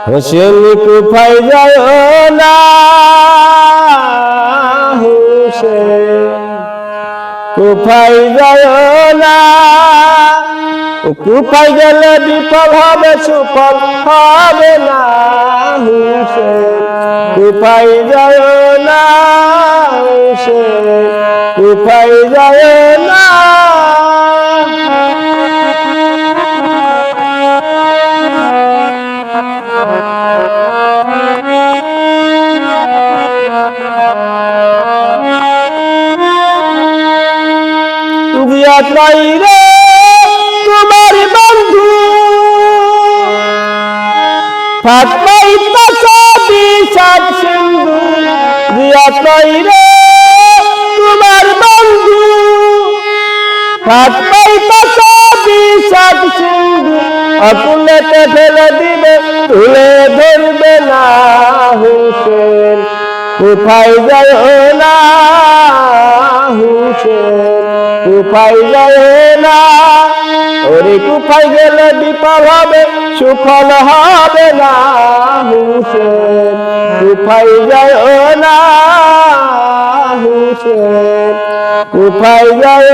হোসেন কুফায় যায় না হোসেন কুফায় যায় না কুফায় গেলে বিফল হবে সুফল হবে না হোসেন কুফায় যায় না হোসেন কুফায় যায় না রে তোমার বন্ধু ফাতমাই পাশা বিষাদ সিন্ধু রে তোমার বন্ধু ফাতমাই পাশা বিষাদ সিন্ধু অকুলেতে ফেলে দিবে তুলে ধরবে না হোসেন কোথায় যায় না হোসেন কুফায় যায় না ওরে কুফায় গেলে বিফল হবে সুফল হবে না হোসেন কুফায় যায় না হোসেন কুফায় যায়